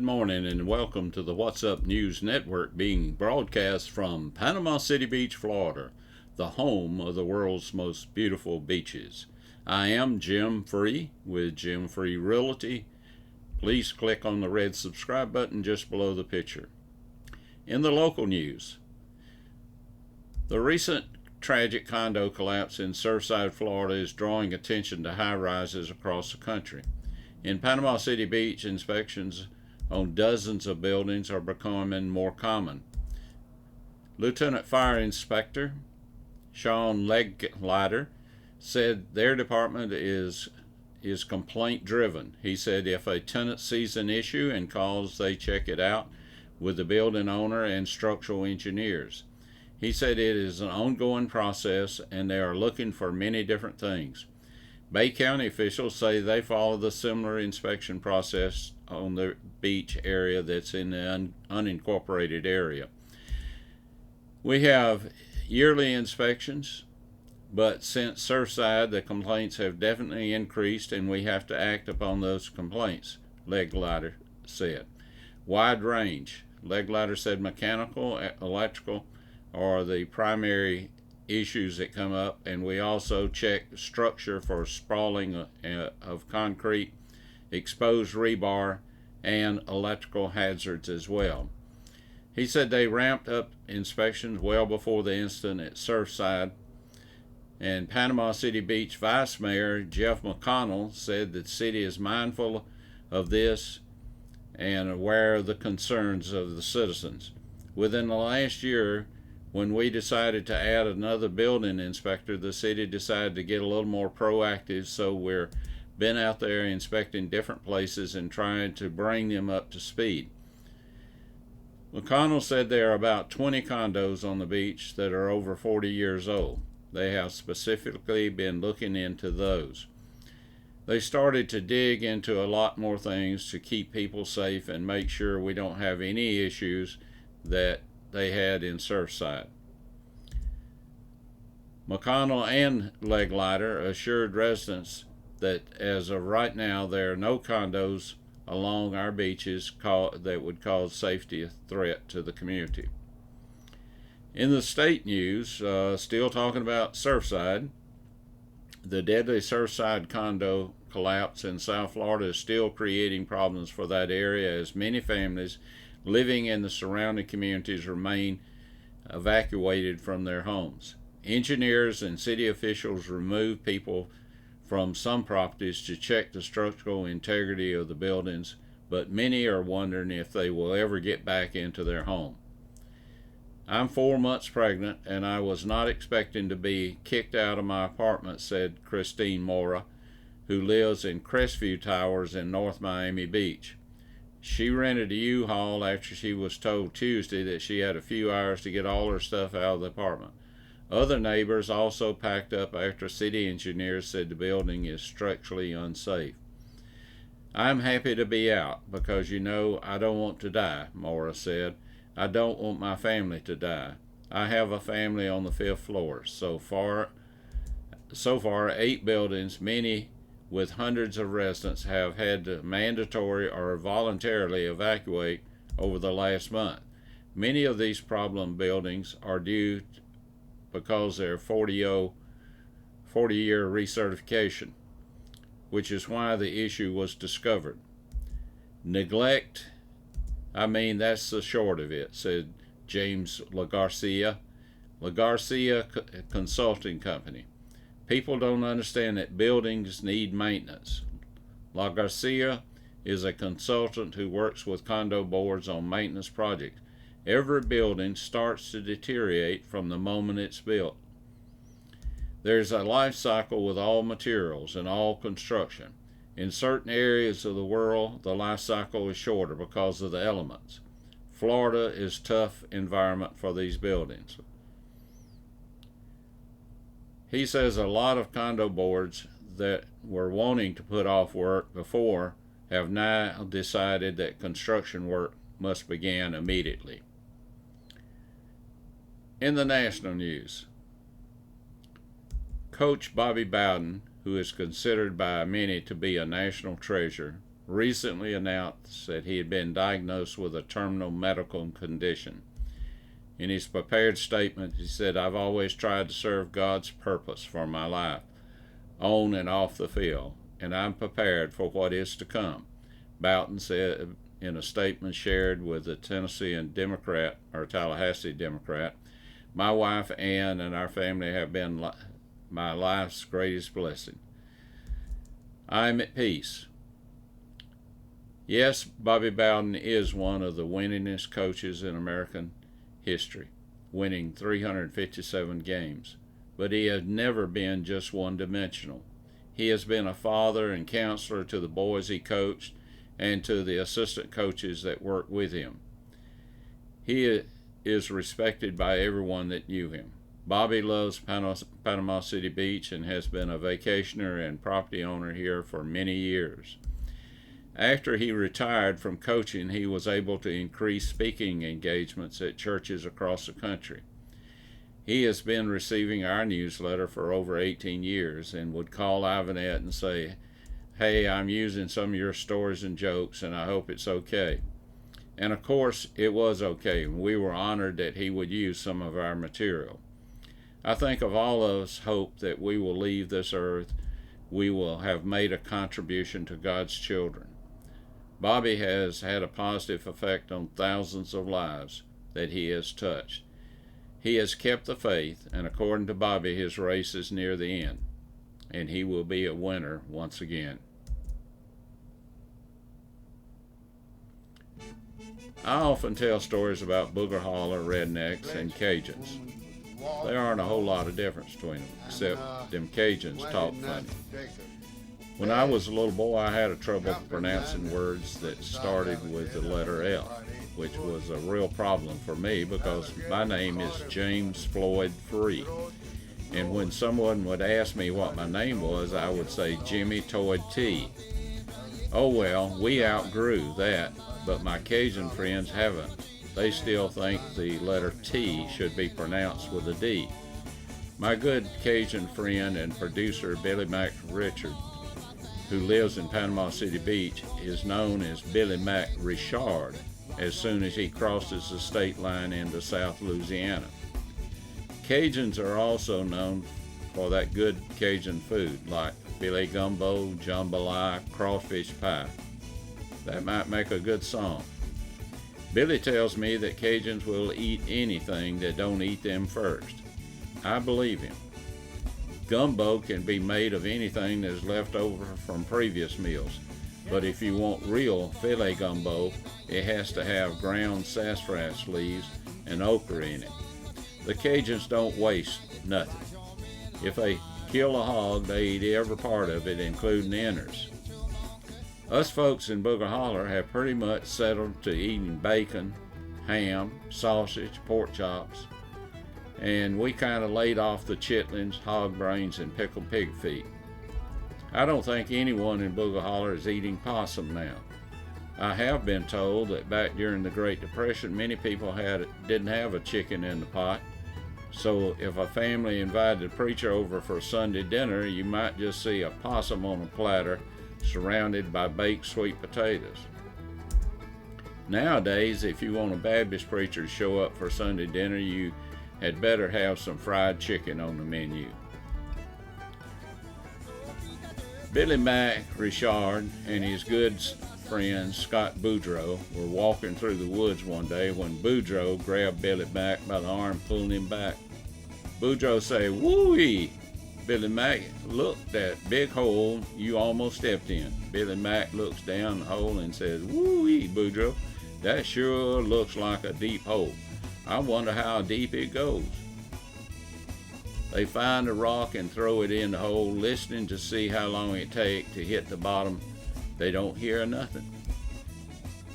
morning and welcome to the What's Up News Network being broadcast from Panama City Beach, Florida, the home of the world's most beautiful beaches. I am Jim Free with Jim Free Realty. Please click on the red subscribe button just below the picture. In the local news, the recent tragic condo collapse in Surfside, Florida is drawing attention to high-rises across the country. In Panama City Beach, inspections on dozens of buildings are becoming more common. Lieutenant Fire Inspector Sean Legleiter said their department is complaint driven. He said if a tenant sees an issue and calls, they check it out with the building owner and structural engineers. He said it is an ongoing process and they are looking for many different things. Bay County officials say they follow the similar inspection process on the beach area that's in the unincorporated area. We have yearly inspections, but since Surfside, the complaints have definitely increased and we have to act upon those complaints, Legleiter said. Wide range. Legleiter said mechanical, electrical are the primary issues that come up, and we also check structure for sprawling of concrete, exposed rebar, and electrical hazards as well. He said they ramped up inspections well before the incident at Surfside, and Panama City Beach Vice Mayor Jeff McConnell said that the city is mindful of this and aware of the concerns of the citizens. Within the last year, when we decided to add another building inspector, the city decided to get a little more proactive, so we've been out there inspecting different places and trying to bring them up to speed. McConnell said there are about 20 condos on the beach that are over 40 years old. They have specifically been looking into those. They started to dig into a lot more things to keep people safe and make sure we don't have any issues that they had in Surfside. McConnell and Legleiter assured residents that as of right now there are no condos along our beaches that would cause safety threat to the community. In the state news, still talking about Surfside, the deadly Surfside condo collapse in South Florida is still creating problems for that area as many families living in the surrounding communities remain evacuated from their homes. Engineers and city officials remove people from some properties to check the structural integrity of the buildings, but many are wondering if they will ever get back into their home. I'm 4 months pregnant and I was not expecting to be kicked out of my apartment, said Christine Mora, who lives in Crestview Towers in North Miami Beach. She rented a U-Haul after she was told Tuesday that she had a few hours to get all her stuff out of the apartment. Other neighbors also packed up after city engineers said the building is structurally unsafe. I'm happy to be out because I don't want to die, Mora said. I don't want my family to die. I have a family on the 5th floor. So far, 8 buildings, many with hundreds of residents, have had to mandatory or voluntarily evacuate over the last month. Many of these problem buildings are due because they're 40-year recertification, which is why the issue was discovered. Neglect, that's the short of it, said James LaGarcia, Consulting Company. People don't understand that buildings need maintenance. LaGarcia is a consultant who works with condo boards on maintenance projects. Every building starts to deteriorate from the moment it's built. There's a life cycle with all materials and all construction. In certain areas of the world, the life cycle is shorter because of the elements. Florida is a tough environment for these buildings. He says a lot of condo boards that were wanting to put off work before have now decided that construction work must begin immediately. In the national news, Coach Bobby Bowden, who is considered by many to be a national treasure, recently announced that he had been diagnosed with a terminal medical condition. In his prepared statement, he said, "I've always tried to serve God's purpose for my life, on and off the field, and I'm prepared for what is to come." Boughton said in a statement shared with the Tallahassee Democrat, "My wife Ann and our family have been my life's greatest blessing. I'm at peace." Yes, Bobby Bowden is one of the winningest coaches in American history, winning 357 games. But he has never been just one-dimensional. He has been a father and counselor to the boys he coached and to the assistant coaches that worked with him. He is respected by everyone that knew him. Bobby loves Panama City Beach and has been a vacationer and property owner here for many years. After he retired from coaching, he was able to increase speaking engagements at churches across the country. He has been receiving our newsletter for over 18 years and would call Ivanette and say, "Hey, I'm using some of your stories and jokes, and I hope it's okay." And of course, it was okay, and we were honored that he would use some of our material. I think of all of us hope that we will leave this earth, we will have made a contribution to God's children. Bobby has had a positive effect on thousands of lives that he has touched. He has kept the faith, and according to Bobby, his race is near the end, and he will be a winner once again. I often tell stories about Booger Holler, rednecks, and Cajuns. There aren't a whole lot of difference between them, except them Cajuns talk funny. When I was a little boy, I had trouble pronouncing words that started with the letter L, which was a real problem for me because my name is James Floyd Free. And when someone would ask me what my name was, I would say Jimmy Toyd T. Oh well, we outgrew that, but my Cajun friends haven't. They still think the letter T should be pronounced with a D. My good Cajun friend and producer Billy Mac Richard, who lives in Panama City Beach, is known as Billy Mac Richard as soon as he crosses the state line into South Louisiana. Cajuns are also known for that good Cajun food like filet gumbo, jambalaya, crawfish pie. That might make a good song. Billy tells me that Cajuns will eat anything that don't eat them first. I believe him. Gumbo can be made of anything that is left over from previous meals, but if you want real filet gumbo, it has to have ground sassafras leaves and okra in it. The Cajuns don't waste nothing. If they kill a hog, they eat every part of it, including the innards. Us folks in Booger Holler have pretty much settled to eating bacon, ham, sausage, pork chops, and we kind of laid off the chitlins, hog brains, and pickled pig feet. I don't think anyone in Booger Holler is eating possum now. I have been told that back during the Great Depression, many people didn't have a chicken in the pot, so if a family invited a preacher over for Sunday dinner, you might just see a possum on a platter surrounded by baked sweet potatoes. Nowadays, if you want a Baptist preacher to show up for Sunday dinner, you had better have some fried chicken on the menu. Billy Mac Richard and his good friend Scott Boudreaux were walking through the woods one day when Boudreaux grabbed Billy Mac by the arm, pulling him back. Boudreaux said, "Woo-wee!" Billy Mac, "Look, that big hole you almost stepped in." Billy Mac looks down the hole and says, "Woo-wee, Boudreaux, that sure looks like a deep hole. I wonder how deep it goes." They find a rock and throw it in the hole, listening to see how long it takes to hit the bottom. They don't hear nothing.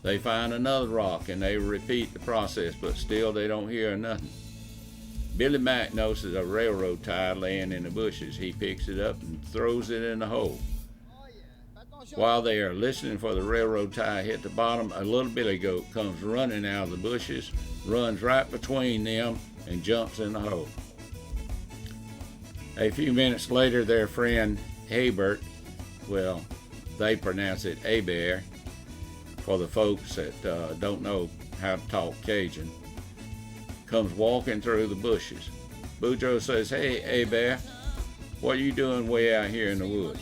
They find another rock and they repeat the process, but still they don't hear nothing. Billy Mac notices a railroad tie laying in the bushes. He picks it up and throws it in the hole. While they are listening for the railroad tie to hit the bottom, a little billy goat comes running out of the bushes, runs right between them, and jumps in the hole. A few minutes later, their friend Hebert, they pronounce it Hebert for the folks that don't know how to talk Cajun, comes walking through the bushes. Boudreaux says, "Hey, Hebert, what are you doing way out here in the woods?"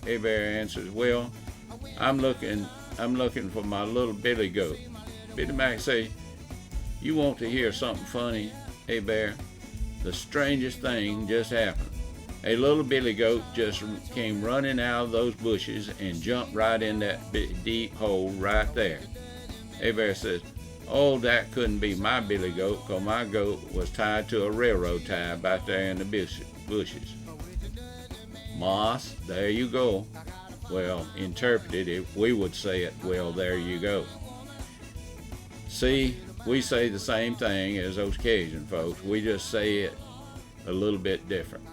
Hebert answers, "Well, I'm looking for my little billy goat." Billy Mack say, "You want to hear something funny, Hebert? The strangest thing just happened. A little billy goat just came running out of those bushes and jumped right in that deep hole right there." Hebert says, "Oh, that couldn't be my billy goat, because my goat was tied to a railroad tie back there in the bushes." Moss, there you go. Well, interpreted, if we would say it, well, there you go. See, we say the same thing as those Cajun folks. We just say it a little bit different.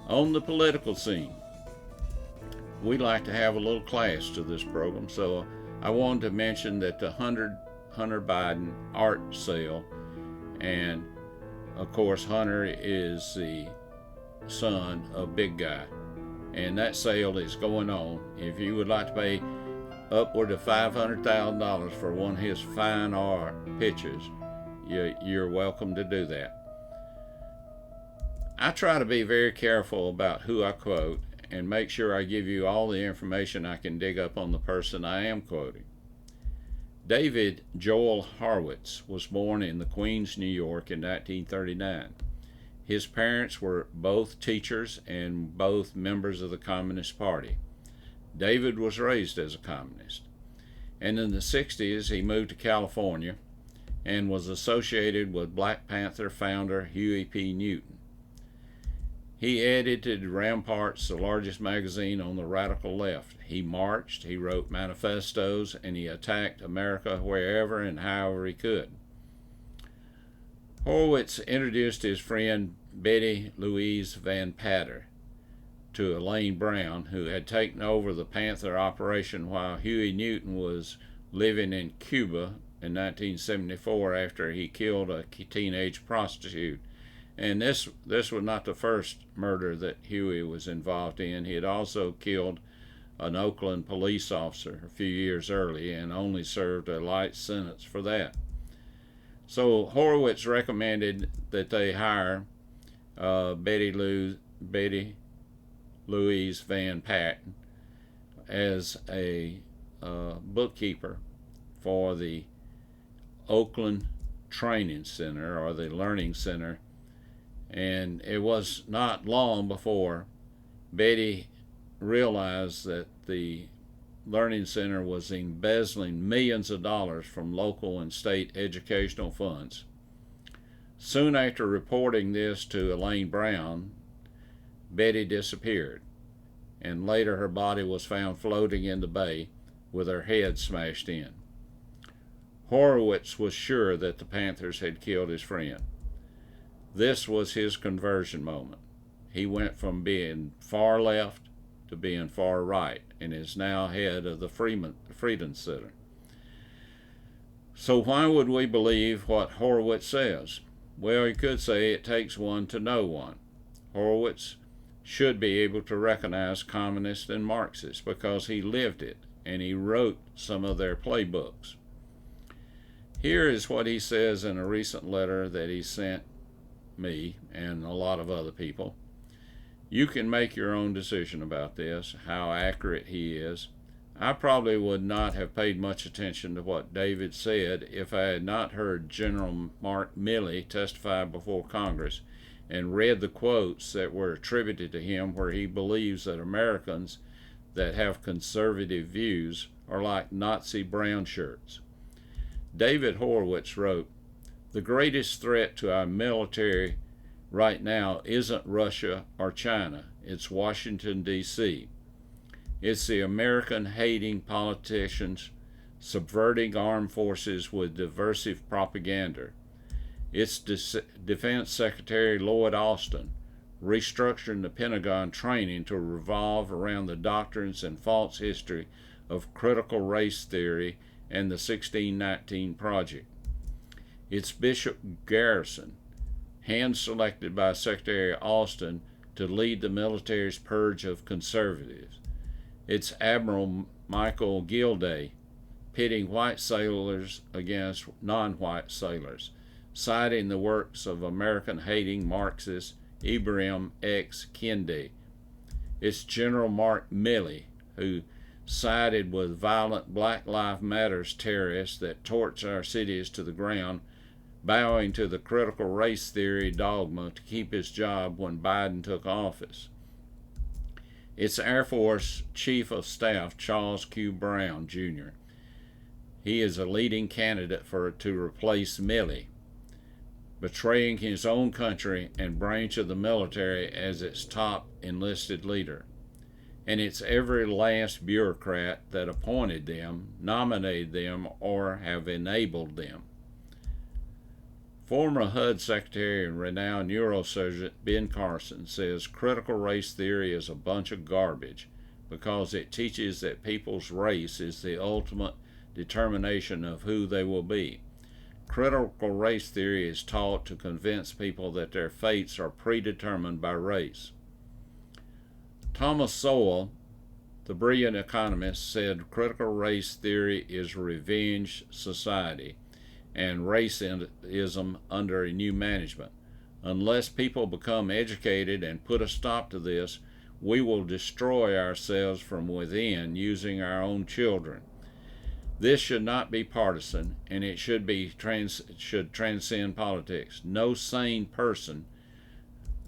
On the political scene, we like to have a little class to this program, so I wanted to mention that the Hunter Biden art sale, and of course Hunter is the son of Big Guy, and that sale is going on. If you would like to pay upward of $500,000 for one of his fine art pictures, you're welcome to do that. I try to be very careful about who I quote and make sure I give you all the information I can dig up on the person I am quoting. David Joel Horowitz was born in the Queens, New York in 1939. His parents were both teachers and both members of the Communist Party. David was raised as a communist. And in the 60s, he moved to California and was associated with Black Panther founder Huey P. Newton. He edited Ramparts, the largest magazine on the radical left. He marched, he wrote manifestos, and he attacked America wherever and however he could. Horowitz introduced his friend Betty Louise Van Patter to Elaine Brown, who had taken over the Panther operation while Huey Newton was living in Cuba in 1974 after he killed a teenage prostitute. And this was not the first murder that Huey was involved in. He had also killed an Oakland police officer a few years early and only served a light sentence for that. So Horowitz recommended that they hire Betty Louise Van Patten as a bookkeeper for the Oakland Training Center, or the Learning Center. And it was not long before Betty realized that the Learning Center was embezzling millions of dollars from local and state educational funds. Soon after reporting this to Elaine Brown, Betty disappeared, and later her body was found floating in the bay with her head smashed in. Horowitz was sure that the Panthers had killed his friend. This was his conversion moment. He went from being far left to being far right, and is now head of the Freedom Center. So why would we believe what Horowitz says? Well, you could say it takes one to know one. Horowitz should be able to recognize communists and Marxists because he lived it, and he wrote some of their playbooks. Here is what he says in a recent letter that he sent me and a lot of other people. You can make your own decision about this, how accurate he is. I probably would not have paid much attention to what David said if I had not heard General Mark Milley testify before Congress and read the quotes that were attributed to him where he believes that Americans that have conservative views are like Nazi brown shirts. David Horowitz wrote, "The greatest threat to our military right now isn't Russia or China, it's Washington, D.C. It's the American-hating politicians subverting armed forces with divisive propaganda. It's Defense Secretary Lloyd Austin restructuring the Pentagon training to revolve around the doctrines and false history of critical race theory and the 1619 Project. It's Bishop Garrison, hand-selected by Secretary Austin to lead the military's purge of conservatives. It's Admiral Michael Gilday pitting white sailors against non-white sailors, citing the works of American-hating Marxist Ibram X. Kendi. It's General Mark Milley, who sided with violent Black Lives Matter terrorists that torch our cities to the ground, bowing to the critical race theory dogma to keep his job when Biden took office. It's Air Force Chief of Staff Charles Q. Brown, Jr. He is a leading candidate to replace Milley, betraying his own country and branch of the military as its top enlisted leader. And it's every last bureaucrat that appointed them, nominated them, or have enabled them. Former HUD Secretary and renowned neurosurgeon Ben Carson says critical race theory is a bunch of garbage because it teaches that people's race is the ultimate determination of who they will be. Critical race theory is taught to convince people that their fates are predetermined by race. Thomas Sowell, the brilliant economist, said critical race theory is revenge society and racism under a new management. Unless people become educated and put a stop to this, we will destroy ourselves from within using our own children. This should not be partisan, and it should transcend politics. No sane person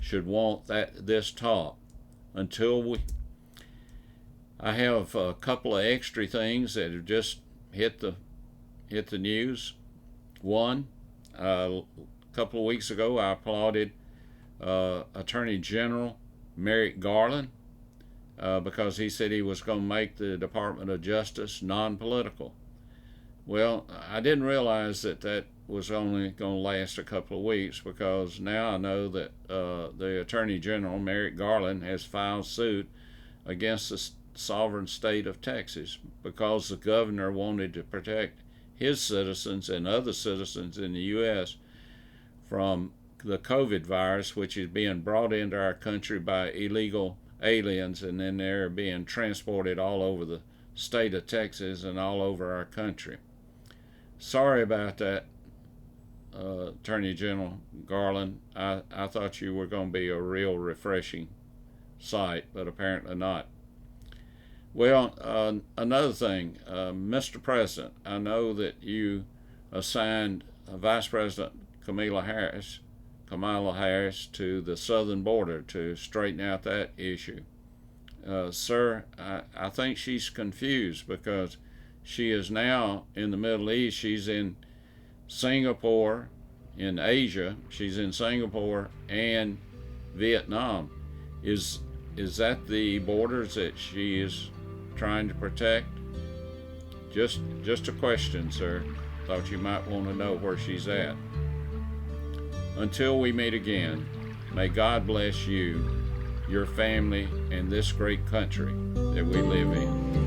should want this taught. I have a couple of extra things that have just hit the news. One, a couple of weeks ago, I applauded Attorney General Merrick Garland because he said he was going to make the Department of Justice non-political. Well, I didn't realize that was only going to last a couple of weeks, because now I know that the Attorney General, Merrick Garland, has filed suit against the sovereign state of Texas because the governor wanted to protect his citizens and other citizens in the U.S. from the COVID virus, which is being brought into our country by illegal aliens, and then they're being transported all over the state of Texas and all over our country. Sorry about that, Attorney General Garland. I thought you were going to be a real refreshing sight, but apparently not. Well, another thing, Mr. President, I know that you assigned Vice President Kamala Harris to the southern border to straighten out that issue. Sir, I think she's confused because she is now in the Middle East. She's in Singapore, in Asia. She's in Singapore and Vietnam. Is that the borders that she is trying to protect? Just a question, sir. Thought you might want to know where she's at. Until we meet again, may God bless you, your family, and this great country that we live in.